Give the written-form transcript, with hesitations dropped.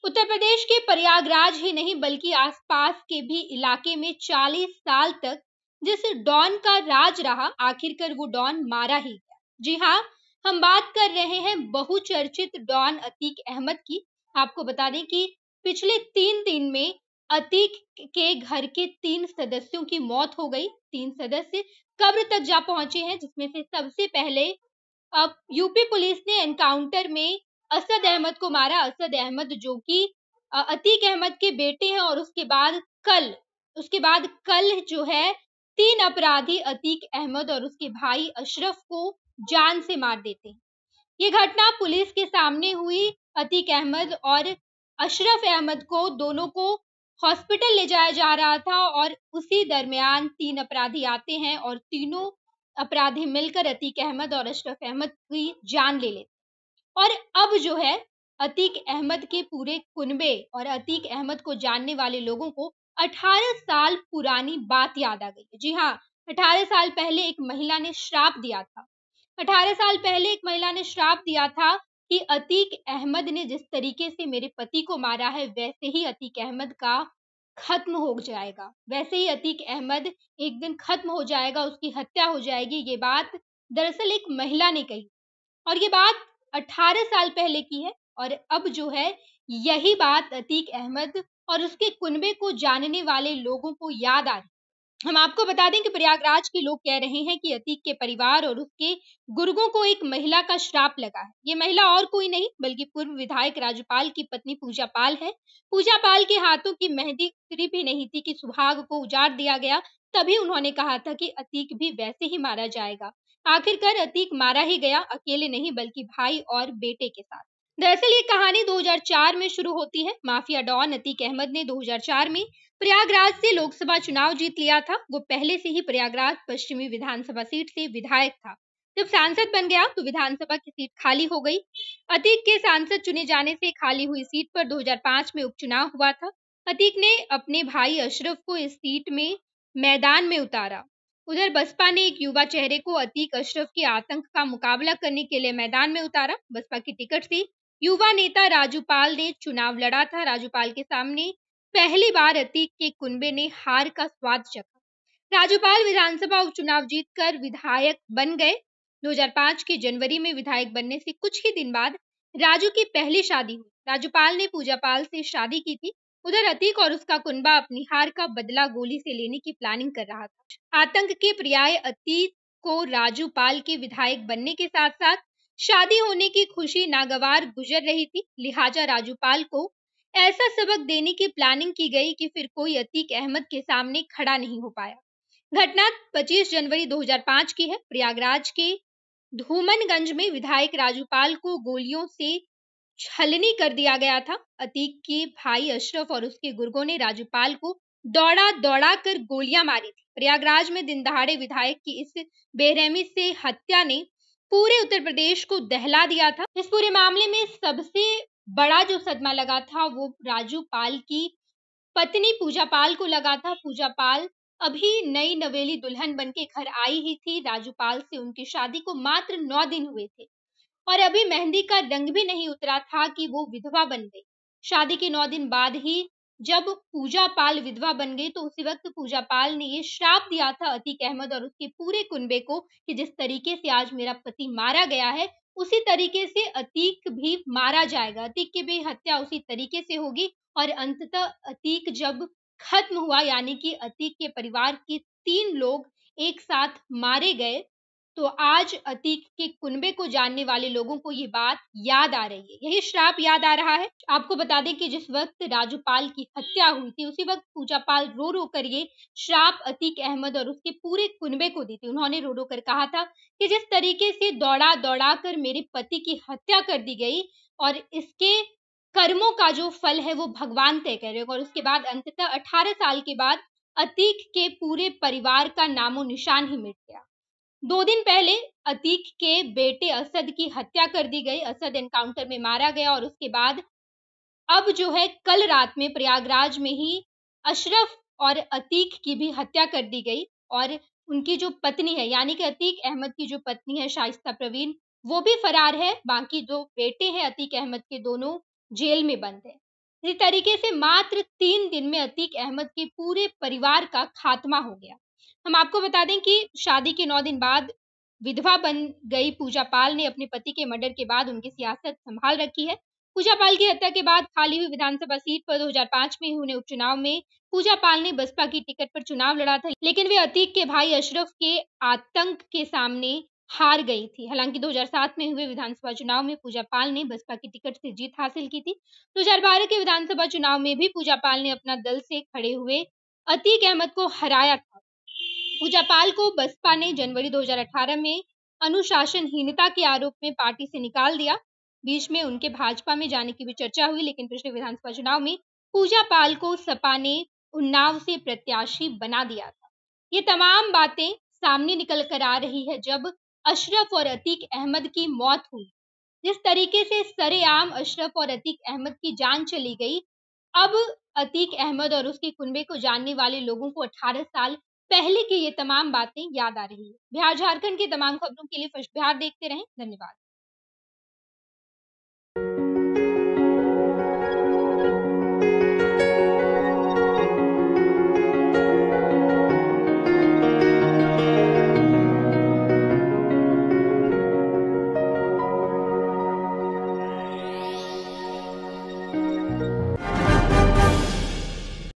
उत्तर प्रदेश के प्रयागराज ही नहीं बल्कि आसपास के भी इलाके में 40 साल तक जिस डॉन का राज रहा, आखिरकार वो डॉन मारा ही गया। जी हाँ, हम बात कर रहे हैं बहुचर्चित डॉन अतीक अहमद की। आपको बता दें कि पिछले 3 दिन में अतीक के घर के 3 सदस्यों की मौत हो गई। 3 सदस्य कब्र तक जा पहुंचे हैं, जिसमें से सबसे पहले अब यूपी पुलिस ने एनकाउंटर में असद अहमद को मारा। असद अहमद जो कि अतीक अहमद के बेटे हैं, और उसके बाद कल जो है 3 अपराधी अतीक अहमद और उसके भाई अशरफ को जान से मार देते हैं। ये घटना पुलिस के सामने हुई। अतीक अहमद और अशरफ अहमद को दोनों को हॉस्पिटल ले जाया जा रहा था, और उसी दरमियान 3 अपराधी आते हैं और तीनों अपराधी मिलकर अतीक अहमद और अशरफ अहमद की जान ले लेते। और अब जो है अतीक अहमद के पूरे कुनबे और अतीक अहमद को जानने वाले लोगों को 18 साल पुरानी बात याद आ गई है। जी हाँ, 18 साल पहले एक महिला ने श्राप दिया था। 18 साल पहले एक महिला ने श्राप दिया था कि अतीक अहमद ने जिस तरीके से मेरे पति को मारा है, वैसे ही अतीक अहमद का खत्म हो जाएगा, वैसे ही अतीक अहमद एक दिन खत्म हो जाएगा, उसकी हत्या हो जाएगी। ये बात दरअसल एक महिला ने कही, और ये बात 18 साल पहले की है। और अब जो है यही बात अतीक अहमद और उसके कुनबे को जानने वाले लोगों को याद आ रही। हम आपको बता दें कि प्रयागराज के लोग कह रहे हैं कि अतीक के परिवार और उसके गुर्गों को एक महिला का श्राप लगा है। ये महिला और कोई नहीं बल्कि पूर्व विधायक राजूपाल की पत्नी पूजा पाल है। पूजा पाल के हाथों की मेहंदी भी नहीं थी कि सुहाग को उजाड़ दिया गया, तभी उन्होंने कहा था कि अतीक भी वैसे ही मारा जाएगा। आखिरकार अतीक मारा ही गया, अकेले नहीं बल्कि भाई और बेटे के साथ। दरअसल ये कहानी 2004 में शुरू होती है। माफिया डॉन अतीक अहमद ने 2004 में प्रयागराज से लोकसभा चुनाव जीत लिया था। वो पहले से ही प्रयागराज पश्चिमी विधानसभा सीट से विधायक था। जब सांसद बन गया तो विधानसभा की सीट खाली हो गई। अतीक के सांसद चुने जाने से खाली हुई सीट पर 2005 में उपचुनाव हुआ था। अतीक ने अपने भाई अशरफ को इस सीट में मैदान में उतारा। उधर बसपा ने एक युवा चेहरे को अतीक अशरफ के आतंक का मुकाबला करने के लिए मैदान में उतारा। बसपा की टिकट से युवा नेता राजूपाल ने चुनाव लड़ा था। राजूपाल के सामने पहली बार अतीक के कुनबे ने हार का स्वाद चखा। राजूपाल विधानसभा उपचुनाव जीतकर विधायक बन गए। 2005 के जनवरी में विधायक बनने से कुछ ही दिन बाद राजू की पहली शादी हुई। राजूपाल ने पूजा पाल से शादी की थी। उधर अतीक और उसका कुनबा अपनी हार का बदला गोली से लेने की प्लानिंग कर रहा था। आतंक के पर्याय अतीक को राजूपाल के विधायक बनने के साथ साथ शादी होने की खुशी नागवार गुजर रही थी। लिहाजा राजूपाल को ऐसा सबक देने की प्लानिंग की गई कि फिर कोई अतीक अहमद के सामने खड़ा नहीं हो पाया। घटना 25 जनवरी 2005 की है। प्रयागराज के धूमनगंज में विधायक राजूपाल को गोलियों से छलनी कर दिया गया था। अतीक के भाई अशरफ और उसके गुर्गों ने राजूपाल को दौड़ा दौड़ा कर गोलियां मारी थी। प्रयागराज में दिन दहाड़े विधायक की इस बेरहमी से हत्या ने पूरे उत्तर प्रदेश को दहला दिया था। इस पूरे मामले में सबसे बड़ा जो सदमा लगा था वो राजूपाल की पत्नी पूजा पाल को लगा था। पूजा पाल अभी नई नवेली दुल्हन बनके घर आई ही थी। राजूपाल से उनकी शादी को मात्र 9 दिन हुए थे, और अभी मेहंदी का रंग भी नहीं उतरा था कि वो विधवा बन गई। शादी के 9 दिन बाद ही जब पूजा पाल विधवा बन गई तो उसी वक्त पूजा पाल ने ये श्राप दिया था अतीक अहमद और उसके पूरे कुनबे को कि जिस तरीके से आज मेरा पति मारा गया है, उसी तरीके से अतीक भी मारा जाएगा। अतीक की भी हत्या उसी तरीके से होगी। और अंततः अतीक जब खत्म हुआ, यानी कि अतीक के परिवार के 3 लोग एक साथ मारे गए, तो आज अतीक के कुनबे को जानने वाले लोगों को ये बात याद आ रही है, यही श्राप याद आ रहा है। आपको बता दें कि जिस वक्त राजूपाल की हत्या हुई थी उसी वक्त पूजा पाल रो रो कर ये श्राप अतीक अहमद और उसके पूरे कुनबे को दी थी। उन्होंने रो रो कर कहा था कि जिस तरीके से दौड़ा दौड़ा कर मेरे पति की हत्या कर दी गई, और इसके कर्मों का जो फल है वो भगवान तय करेगा। और उसके बाद अंततः 18 साल के बाद अतीक के पूरे परिवार का नामो निशान ही मिट गया। 2 दिन पहले अतीक के बेटे असद की हत्या कर दी गई। असद एनकाउंटर में मारा गया, और उसके बाद अब जो है कल रात में प्रयागराज में ही अशरफ और अतीक की भी हत्या कर दी गई। और उनकी जो पत्नी है, यानी कि अतीक अहमद की जो पत्नी है शाइस्ता प्रवीण, वो भी फरार है। बाकी जो बेटे हैं अतीक अहमद के, दोनों जेल में बंद है। इसी तरीके से मात्र 3 दिन में अतीक अहमद के पूरे परिवार का खात्मा हो गया। हम आपको बता दें कि शादी के 9 दिन बाद विधवा बन गई पूजा पाल ने अपने पति के मर्डर के बाद उनकी सियासत संभाल रखी है। पूजा पाल की हत्या के बाद खाली हुई विधानसभा सीट पर 2005 में हुए उपचुनाव में पूजा पाल ने बसपा की टिकट पर चुनाव लड़ा था, लेकिन वे अतीक के भाई अशरफ के आतंक के सामने हार गई थी। हालांकि 2007 में हुए विधानसभा चुनाव में पूजा पाल ने बसपा की टिकट से जीत हासिल की थी। 2012 के विधानसभा चुनाव में भी पूजा पाल ने अपना दल से खड़े हुए अतीक अहमद को हराया था। पूजा पाल को बसपा ने जनवरी 2018 में अनुशासनहीनता के आरोप में पार्टी से निकाल दिया। बीच में उनके भाजपा में जाने की भी चर्चा हुई, लेकिन पिछले विधानसभा चुनाव में पूजा पाल को सपा ने उन्नाव से प्रत्याशी बना दिया था। ये तमाम बातें सामने निकल कर आ रही है जब अशरफ और अतीक अहमद की मौत हुई। जिस तरीके से सरेआम अशरफ और अतीक अहमद की जान चली गई, अब अतीक अहमद और उसके कुनबे को जानने वाले लोगों को 18 साल पहले की ये तमाम बातें याद आ रही है। बिहार झारखंड की तमाम खबरों के लिए फर्स्ट बिहार देखते रहें। धन्यवाद।